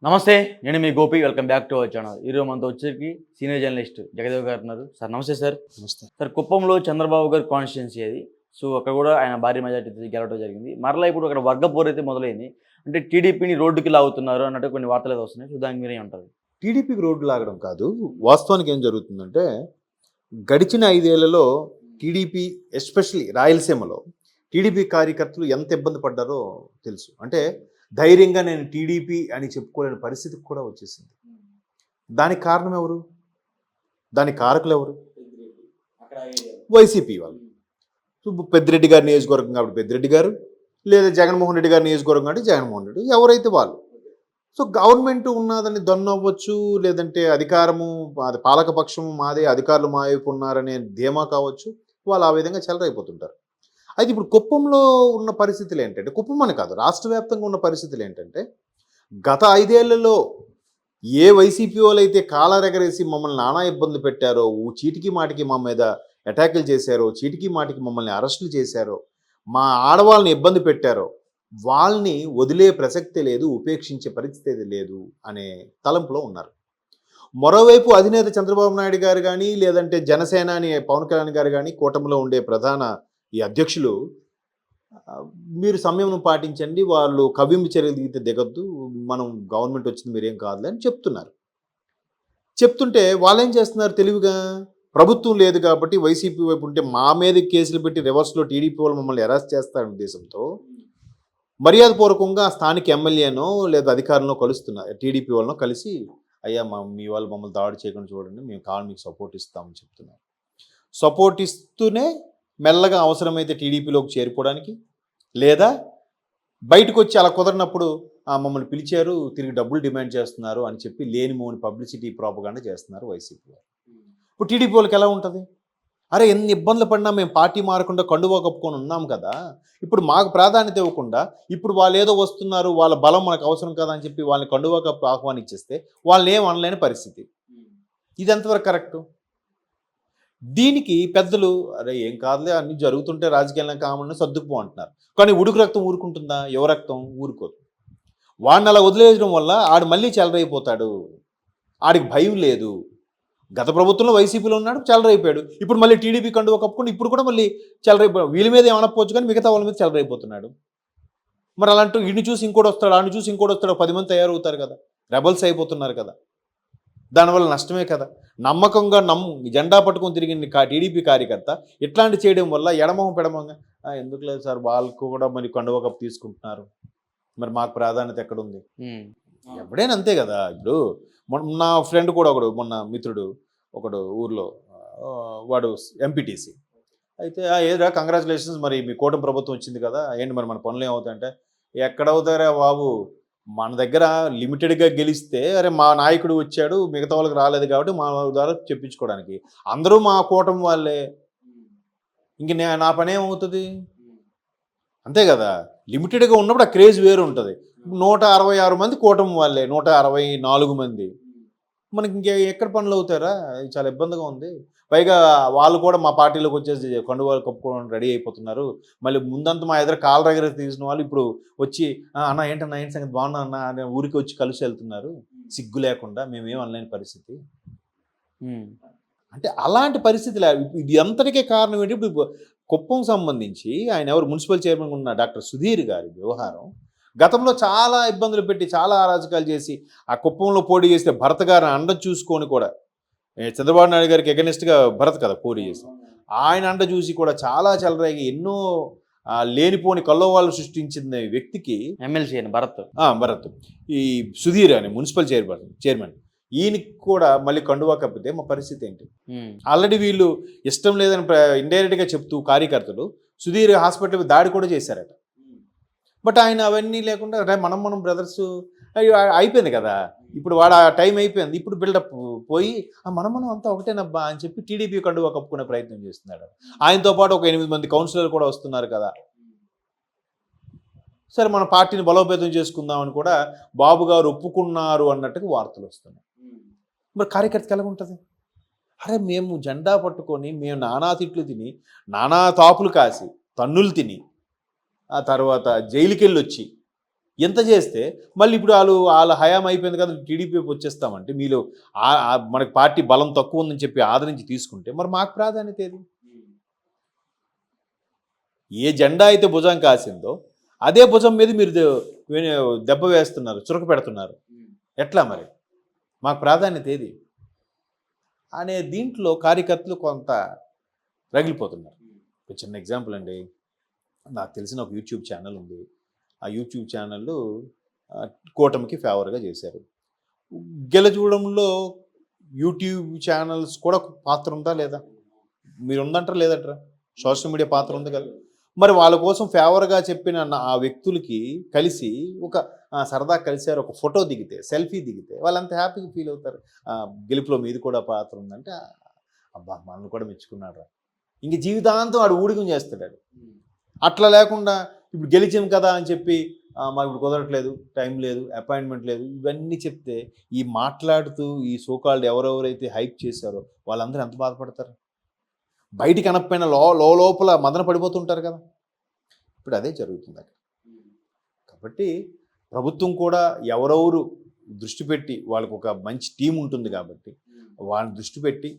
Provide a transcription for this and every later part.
నమస్తే. నేను మీ Gopi. Welcome back to our channel. ఈరోజు మనతో వచ్చేసరికి సీనియర్ జర్నలిస్ట్ జగదేవ్ గారు ఉన్నారు. సార్ నమస్తే సార్. నమస్తే. సార్ కుప్పంలో చంద్రబాబు గారి కాన్స్టిట్యున్సీ అది. సో అక్కడ కూడా ఆయన భారీ మెజార్టీతో గెలవడం జరిగింది. మరలా ఇప్పుడు అక్కడ వర్గ పోరైతే మొదలైంది. అంటే టీడీపీని రోడ్డుకి లాగుతున్నారు అన్నట్టు కొన్ని వార్తలు అయితే వస్తున్నాయి. సో దానికి మీరేం అంటారు? టీడీపీకి రోడ్డు లాగడం కాదు. వాస్తవానికి ఏం జరుగుతుందంటే గడిచిన 5 ఏళ్లలో టీడీపీ ఎస్పెషల్లీ రాయలసీమలో టీడీపీ కార్యకర్తలు ఎంత ఇబ్బంది పడ్డారో తెలుసు. అంటే ధైర్యంగా నేను టీడీపీ అని చెప్పుకోలేని పరిస్థితికి కూడా వచ్చేసింది. దానికి కారణం ఎవరు? దానికి కారకులు ఎవరు? వైసీపీ వాళ్ళు. పెద్దిరెడ్డి గారి నియోజకవర్గం కాబట్టి పెద్దిరెడ్డి గారు, లేదా జగన్మోహన్ రెడ్డి గారి నియోజకవర్గం అంటే జగన్మోహన్ రెడ్డి, ఎవరైతే వాళ్ళు. సో గవర్నమెంట్ ఉన్నదని దొన్నవ్వచ్చు, లేదంటే అధికారము అది పాలకపక్షము మాదే, అధికారులు మా వైపు ఉన్నారనే ధీమా కావచ్చు, వాళ్ళు ఆ విధంగా చెలరైపోతుంటారు. అయితే ఇప్పుడు కుప్పంలో ఉన్న పరిస్థితులు ఏంటంటే, కుప్పం అని కాదు రాష్ట్ర వ్యాప్తంగా ఉన్న పరిస్థితులు ఏంటంటే, గత 5 ఏళ్లలో ఏ వైసీపీ వాళ్ళు అయితే కాలరెగరేసి మమ్మల్ని నానా ఇబ్బంది పెట్టారో, చీటికి మాటికి మా మీద అటాకులు చేశారో, చీటికి మాటికి మమ్మల్ని అరెస్టులు చేశారో, మా ఆడవాళ్ళని ఇబ్బంది పెట్టారో, వాళ్ళని వదిలే ప్రసక్తే లేదు, ఉపేక్షించే పరిస్థితి లేదు అనే తలంపులో ఉన్నారు. మరోవైపు అధినేత చంద్రబాబు నాయుడు గారు కానీ, లేదంటే జనసేన అని పవన్ కళ్యాణ్ గారు కానీ, కూటమిలో ఉండే ప్రధాన ఈ అధ్యక్షులు మీరు సంయమనం పాటించండి, వాళ్ళు కవ్వింపు చర్యలు దిగితే దిగొద్దు, మనం గవర్నమెంట్ వచ్చింది మీరేం కాదులే అని చెప్తున్నారు. చెప్తుంటే వాళ్ళేం చేస్తున్నారు తెలివిగా, ప్రభుత్వం లేదు కాబట్టి వైసీపీ వైపు ఉంటే మా మీద కేసులు పెట్టి రివర్స్లో టీడీపీ వాళ్ళు మమ్మల్ని అరెస్ట్ చేస్తారనే ఉద్దేశంతో మర్యాదపూర్వకంగా స్థానిక ఎమ్మెల్యేనో లేదా అధికారులను కలుస్తున్నారు. టీడీపీ వాళ్ళనో కలిసి అయ్యా మీ వాళ్ళు మమ్మల్ని దాడి చేయకుండా చూడండి, మేము కావాలి మీకు సపోర్ట్ ఇస్తామని చెప్తున్నారు. సపోర్ట్ ఇస్తూనే మెల్లగా అవసరమైతే టీడీపీలోకి చేరిపోవడానికి, లేదా బయటకు వచ్చి అలా కుదరినప్పుడు మమ్మల్ని పిలిచారు తిరిగి డబ్బులు డిమాండ్ చేస్తున్నారు అని చెప్పి లేనిమోని పబ్లిసిటీ ప్రాపగాండా చేస్తున్నారు వైసీపీ వాళ్ళు. ఇప్పుడు టీడీపీ వాళ్ళకి ఎలా ఉంటుంది? అరే ఎన్ని ఇబ్బందులు పడినా మేము పార్టీ మారకుండా కండువా కప్పుకొని ఉన్నాం కదా, ఇప్పుడు మాకు ప్రాధాన్యత ఇవ్వకుండా ఇప్పుడు వాళ్ళు ఏదో వస్తున్నారు, వాళ్ళ బలం మనకు అవసరం కదా అని చెప్పి వాళ్ళని కండువా కప్పు ఆహ్వానించేస్తే వాళ్ళని ఏం అనలేని పరిస్థితి. ఇది ఎంతవరకు కరెక్టు? దీనికి పెద్దలు అరే ఏం కాదులే అన్ని జరుగుతుంటే రాజకీయాలను కామని సర్దుకుపో అంటున్నారు. కానీ ఉడుకు రక్తం ఊరుకుంటుందా? యువ రక్తం ఊరుకోదు. వాడిని అలా వదిలేయడం వల్ల ఆడు మళ్ళీ చెలరైపోతాడు. ఆడికి భయం లేదు. గత ప్రభుత్వంలో వైసీపీలో ఉన్నాడు, చెలరైపోయాడు. ఇప్పుడు మళ్ళీ టీడీపీ కండువా కప్పుకొని ఇప్పుడు కూడా మళ్ళీ చెలరైపోయాడు. వీళ్ళ మీద ఏమనకపోవచ్చు కానీ మిగతా వాళ్ళ మీద చెలరైపోతున్నాడు. మరి అలాంటి వీడిని చూసి ఇంకోటి వస్తాడు, ఆడిని చూసి ఇంకోటి వస్తాడు, 10 మంది తయారవుతారు కదా, రెబల్స్ అయిపోతున్నారు కదా. దానివల్ల నష్టమే కదా. నమ్మకంగా జెండా పట్టుకొని తిరిగిన టీడీపీ కార్యకర్త ఇట్లాంటి చేయడం వల్ల ఎడమొహం పెడమంగా ఎందుకు లేదు సార్, వాళ్ళకు కూడా మరి కండువా కప్పు తీసుకుంటున్నారు, మరి మాకు ప్రాధాన్యత ఎక్కడుంది? ఎవడైనా అంతే కదా. ఇప్పుడు నా ఫ్రెండ్ కూడా మొన్న మిత్రుడు ఒకడు ఊర్లో వాడు ఎంపీటీసీ అయితే ఏదా కంగ్రాచులేషన్స్, మరి మీ కూటమి ప్రభుత్వం వచ్చింది కదా, ఏంటి మరి మన పనులు ఏమవుతాయంటే ఎక్కడవుతారా బాబు, మన దగ్గర లిమిటెడ్గా గెలిస్తే అరే మా నాయకుడు వచ్చాడు మిగతా వాళ్ళకి రాలేదు కాబట్టి మా ద్వారా చెప్పించుకోవడానికి, అందరూ మా కూటమి వాళ్ళే, ఇంక నా పని ఏమవుతుంది? అంతే కదా. లిమిటెడ్గా ఉన్నప్పుడు ఆ క్రేజ్ వేరు ఉంటుంది. 166 మంది కూటమి వాళ్ళే, 164 మంది, మనకి ఎక్కడ పనులు అవుతారా? చాలా ఇబ్బందిగా ఉంది. పైగా వాళ్ళు కూడా మా పార్టీలోకి వచ్చేసి కండువాలు కప్పుకోవడానికి రెడీ అయిపోతున్నారు. మళ్ళీ ముందంతా మా ఎదురు కాళ్ళ దగ్గర తీసిన వాళ్ళు ఇప్పుడు వచ్చి అన్న ఏంటన్నా ఏంటి సంగతి బాగున్నా అన్న అనే ఊరికి వచ్చి కలిసి వెళ్తున్నారు సిగ్గు లేకుండా, మేమేం అనలేని పరిస్థితి. అంటే అలాంటి పరిస్థితి ఇది అంతటికే కారణం ఏంటి? ఇప్పుడు కుప్పం సంబంధించి ఆయన ఎవరు మున్సిపల్ చైర్మన్ ఉన్న డాక్టర్ సుధీర్ గారి వ్యవహారం గతంలో చాలా ఇబ్బందులు పెట్టి చాలా అరాజకాలు చేసి ఆ కుప్పంలో పోటీ చేస్తే భరత్ గారిని అండ చూసుకొని కూడా, చంద్రబాబు నాయుడు గారికి ఎగనెస్ట్గా భరత్ కదా పోటీ చేసి, ఆయన అండ చూసి కూడా చాలా చెలరేగి ఎన్నో లేనిపోని కల్లోవాళ్ళు సృష్టించిన వ్యక్తికి ఎమ్మెల్సీ భరత్ ఈ సుధీర్ అని మున్సిపల్ చైర్మన్ ఈయనకి కూడా మళ్ళీ కండువా కప్పితే మా పరిస్థితి ఏంటి? ఆల్రెడీ వీళ్ళు ఇష్టం లేదని ఇండైరెక్ట్గా చెప్తూ కార్యకర్తలు సుధీర్ హాస్పిటల్ దాడి కూడా చేశారట. బట్ ఆయన అవన్నీ లేకుండా మనం బ్రదర్స్ అయిపోయింది కదా, ఇప్పుడు వాడు ఆ టైం అయిపోయింది, ఇప్పుడు బిల్డప్ పోయి మనం అంతా ఒకటేనబ్బా అని చెప్పి టీడీపీ కండువా కప్పుకునే ప్రయత్నం చేస్తున్నాడు. ఆయనతో పాటు ఒక 8 మంది కౌన్సిలర్లు కూడా వస్తున్నారు కదా. సరే మన పార్టీని బలోపేతం చేసుకుందామని కూడా బాబు గారు ఒప్పుకున్నారు అన్నట్టుగా వార్తలు వస్తున్నాయి. మరి కార్యకర్తకి ఎలా ఉంటుంది? అరే మేము జెండా పట్టుకొని మేము నానా తిట్లు తిని, నానా తాపులు కాసి, తన్నులు తిని, ఆ తర్వాత జైలుకి వెళ్ళి వచ్చి ఎంత చేస్తే మళ్ళీ ఇప్పుడు వాళ్ళ హయాం అయిపోయింది కదా టీడీపీ వచ్చేస్తామంటే మీలో మనకి పార్టీ బలం తక్కువ ఉందని చెప్పి ఆదరించి తీసుకుంటే మరి మాకు ప్రాధాన్యత ఏది? ఏ జెండా అయితే భుజం కాసిందో అదే భుజం మీద మీరు దెబ్బ వేస్తున్నారు, చురక పెడుతున్నారు. ఎట్లా మరి మాకు ప్రాధాన్యత ఏది అనే దీంట్లో కార్యకర్తలు కొంత రగిలిపోతున్నారు. ఒక చిన్న ఎగ్జాంపుల్ అండి, నాకు తెలిసిన ఒక యూట్యూబ్ ఛానల్ ఉంది. ఆ యూట్యూబ్ ఛానల్ కూటమికి ఫేవర్గా చేశారు. గెలచూడంలో యూట్యూబ్ ఛానల్స్ కూడా పాత్ర ఉందా లేదా? మీరు ఉందంటారా లేదంటారా? సోషల్ మీడియా పాత్ర ఉంది కదా. మరి వాళ్ళ కోసం ఫేవర్గా చెప్పిన ఆ వ్యక్తులకి కలిసి ఒక సరదా కలిసారు, ఒక ఫోటో దిగితే, సెల్ఫీ దిగితే వాళ్ళంత హ్యాపీగా ఫీల్ అవుతారు. గెలుపులో మీది కూడా పాత్ర ఉందంటే అబ్బా మనల్ని కూడా మెచ్చుకున్నాడు. ఇంక జీవితాంతం వాడు ఊడికం చేస్తాడు. అట్లా లేకుండా ఇప్పుడు గెలిచాం కదా అని చెప్పి మాకు ఇప్పుడు కుదరట్లేదు, టైం లేదు, అపాయింట్మెంట్ లేదు, ఇవన్నీ చెప్తే ఈ మాట్లాడుతూ ఈ సోకాల్డ్ ఎవరెవరైతే హైప్ చేశారో వాళ్ళందరూ ఎంత బాధపడతారు? బయటికి అనకపోయినా లోపల మదన పడిపోతుంటారు కదా. ఇప్పుడు అదే జరుగుతుంది అక్కడ. కాబట్టి ప్రభుత్వం కూడా ఎవరెవరు దృష్టి పెట్టి వాళ్ళకు ఒక మంచి టీం ఉంటుంది కాబట్టి వాళ్ళని దృష్టి పెట్టి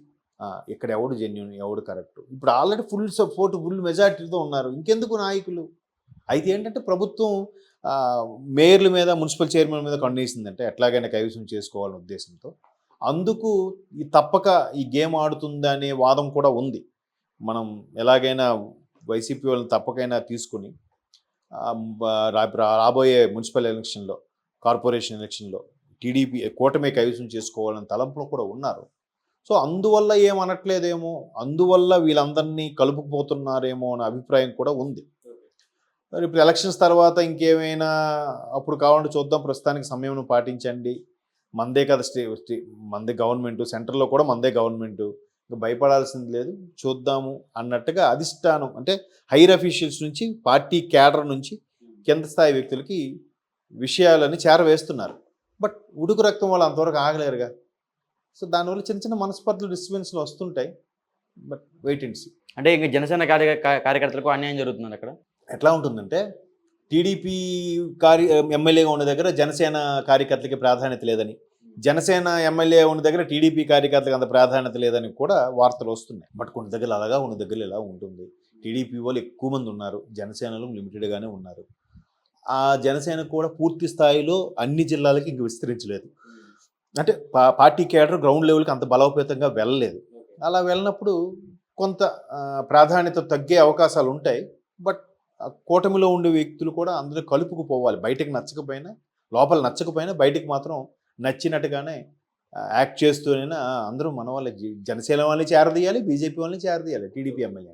ఇక్కడ ఎవడు జెన్యూన్, ఎవడు కరెక్ట్. ఇప్పుడు ఆల్రెడీ ఫుల్ సపోర్ట్, ఫుల్ మెజారిటీతో ఉన్నారు. ఇంకెందుకు నాయకులు? అయితే ఏంటంటే ప్రభుత్వం మేయర్ల మీద, మున్సిపల్ చైర్మన్ మీద కన్నేసిందంటే ఎట్లాగైనా కైవసం చేసుకోవాలనే ఉద్దేశంతో అందుకు తప్పక ఈ గేమ్ ఆడుతుందనే వాదం కూడా ఉంది. మనం ఎలాగైనా వైసీపీ వాళ్ళని తప్పకైనా తీసుకుని రాబోయే మున్సిపల్ ఎలక్షన్లో, కార్పొరేషన్ ఎలక్షన్లో టీడీపీ కూటమి కైవసం చేసుకోవాలని తలంపులో కూడా ఉన్నారు. సో అందువల్ల ఏమనట్లేదేమో, అందువల్ల వీళ్ళందరినీ కలుపుకుపోతున్నారేమో అనే అభిప్రాయం కూడా ఉంది. మరి ఇప్పుడు ఎలక్షన్స్ తర్వాత ఇంకేమైనా అప్పుడు కావాలంటే చూద్దాం, ప్రస్తుతానికి సమయం పాటించండి, మందే కదా మందే గవర్నమెంట్, సెంటర్లో కూడా మందే గవర్నమెంట్, ఇంకా భయపడాల్సింది లేదు, చూద్దాము అన్నట్టుగా అధిష్టానం అంటే హైర్ అఫీషియల్స్ నుంచి, పార్టీ క్యాడర్ నుంచి కింద స్థాయి వ్యక్తులకి విషయాలని చేరవేస్తున్నారు. బట్ ఉడుకు రక్తం వాళ్ళు అంతవరకు ఆగలేరుగా. సో దానివల్ల చిన్న చిన్న మనస్పర్ధలు, డిస్టర్బెన్స్లు వస్తుంటాయి. But wait and see. అంటే ఇంకా జనసేన కార్యకర్తలకు అన్యాయం జరుగుతుంది అక్కడ. ఎట్లా ఉంటుందంటే టీడీపీ ఎమ్మెల్యేగా ఉన్న దగ్గర జనసేన కార్యకర్తలకి ప్రాధాన్యత లేదని, జనసేన ఎమ్మెల్యే ఉన్న దగ్గర టీడీపీ కార్యకర్తలకు అంత ప్రాధాన్యత లేదని కూడా వార్తలు వస్తున్నాయి. బట్ కొన్ని దగ్గర అలాగా, ఉన్న దగ్గర ఇలా ఉంటుంది. టీడీపీ వాళ్ళు ఎక్కువ మంది ఉన్నారు, జనసేనలు లిమిటెడ్గానే ఉన్నారు. ఆ జనసేన కూడా పూర్తి స్థాయిలో అన్ని జిల్లాలకి ఇంక విస్తరించలేదు. అంటే పార్టీ కేడర్ గ్రౌండ్ లెవెల్కి అంత బలోపేతంగా వెళ్ళలేదు. అలా వెళ్ళినప్పుడు కొంత ప్రాధాన్యత తగ్గే అవకాశాలు ఉంటాయి. బట్ కూటమిలో ఉండే వ్యక్తులు కూడా అందులో కలుపుకుపోవాలి. బయటకు నచ్చకపోయినా, లోపల నచ్చకపోయినా బయటకు మాత్రం నచ్చినట్టుగానే యాక్ట్ చేస్తూనైనా అందరూ మన వాళ్ళే, జనసేన వాళ్ళని చేరదీయాలి, బీజేపీ వాళ్ళని చేరదీయాలి, టీడీపీ ఎమ్మెల్యే.